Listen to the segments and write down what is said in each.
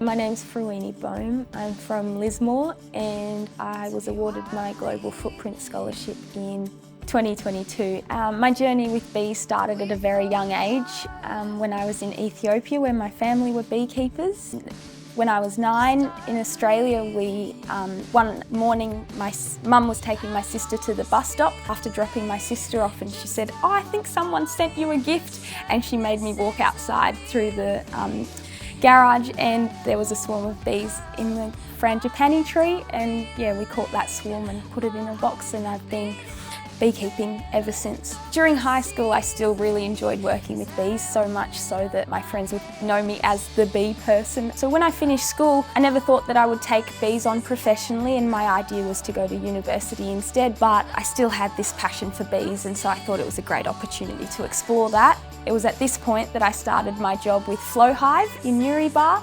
My name's Frewoini Baume. I'm from Lismore and I was awarded my Global Footprint Scholarship in 2022. My journey with bees started at a very young age when I was in Ethiopia where my family were beekeepers. When I was 9 in Australia, one morning my mum was taking my sister to the bus stop after dropping my sister off, and she said, "Oh, I think someone sent you a gift," and she made me walk outside through the garage, and there was a swarm of bees in the frangipani tree, and yeah, we caught that swarm and put it in a box, and I've been beekeeping ever since. During high school I still really enjoyed working with bees, so much so that my friends would know me as the bee person. So when I finished school I never thought that I would take bees on professionally, and my idea was to go to university instead, but I still had this passion for bees, and so I thought it was a great opportunity to explore that. It was at this point that I started my job with Flow Hive in Newrybar.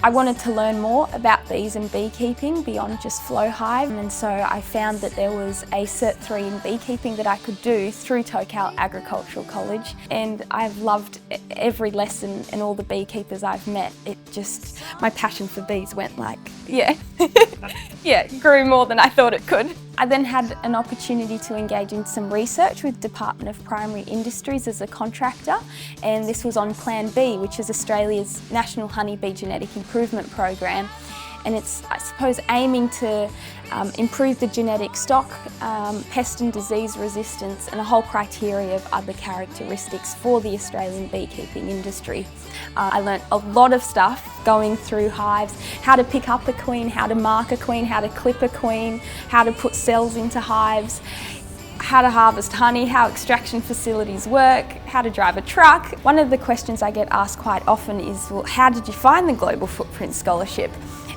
I wanted to learn more about bees and beekeeping beyond just Flow Hive, and so I found that there was a Cert 3 in beekeeping that I could do through Tocal Agricultural College, and I've loved every lesson and all the beekeepers I've met. My passion for bees went grew more than I thought it could. I then had an opportunity to engage in some research with Department of Primary Industries as a contractor, and this was on Plan B, which is Australia's National Honeybee Genetic Improvement Program, and it's, I suppose, aiming to improve the genetic stock, pest and disease resistance, and a whole criteria of other characteristics for the Australian beekeeping industry. I learnt a lot of stuff going through hives: how to pick up a queen, how to mark a queen, how to clip a queen, how to put cells into hives, how to harvest honey, how extraction facilities work, how to drive a truck. One of the questions I get asked quite often is, well, how did you find the Global Footprint Scholarship?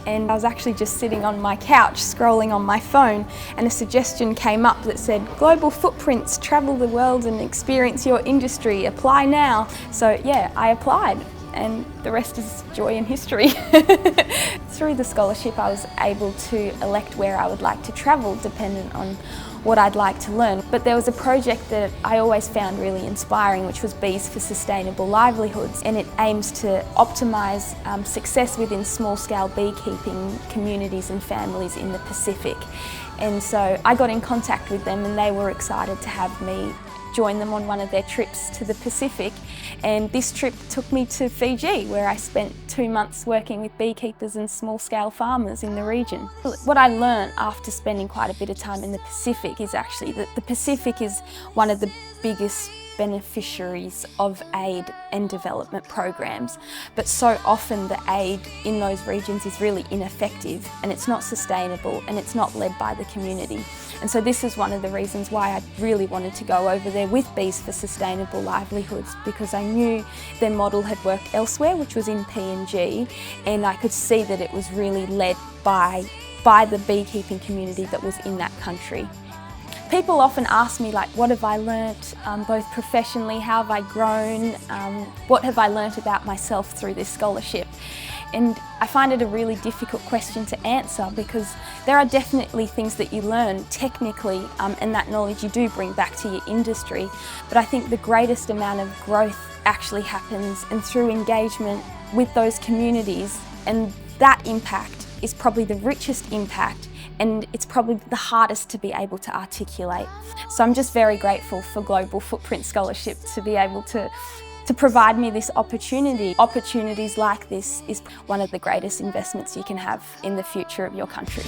And I was actually just sitting on my couch scrolling on my phone, and a suggestion came up that said, "Global Footprints, travel the world and experience your industry, apply now." So yeah, I applied, and the rest is joy and history. Through the scholarship I was able to elect where I would like to travel dependent on what I'd like to learn. But there was a project that I always found really inspiring, which was Bees for Sustainable Livelihoods, and it aims to optimise success within small-scale beekeeping communities and families in the Pacific. And so I got in contact with them, and they were excited to have me join them on one of their trips to the Pacific, and this trip took me to Fiji, where I spent 2 months working with beekeepers and small-scale farmers in the region. What I learned after spending quite a bit of time in the Pacific is actually that the Pacific is one of the biggest beneficiaries of aid and development programs, but so often the aid in those regions is really ineffective, and it's not sustainable, and it's not led by the community. And so this is one of the reasons why I really wanted to go over there with Bees for Sustainable Livelihoods, because I knew their model had worked elsewhere, which was in PNG, and I could see that it was really led by the beekeeping community that was in that country. People often ask me, like, what have I learnt, both professionally, how have I grown, what have I learnt about myself through this scholarship? And I find it a really difficult question to answer, because there are definitely things that you learn technically, and that knowledge you do bring back to your industry. But I think the greatest amount of growth actually happens and through engagement with those communities, and that impact is probably the richest impact, and it's probably the hardest to be able to articulate. So I'm just very grateful for Global Footprint Scholarship to be able to provide me this opportunity. Opportunities like this is one of the greatest investments you can have in the future of your country.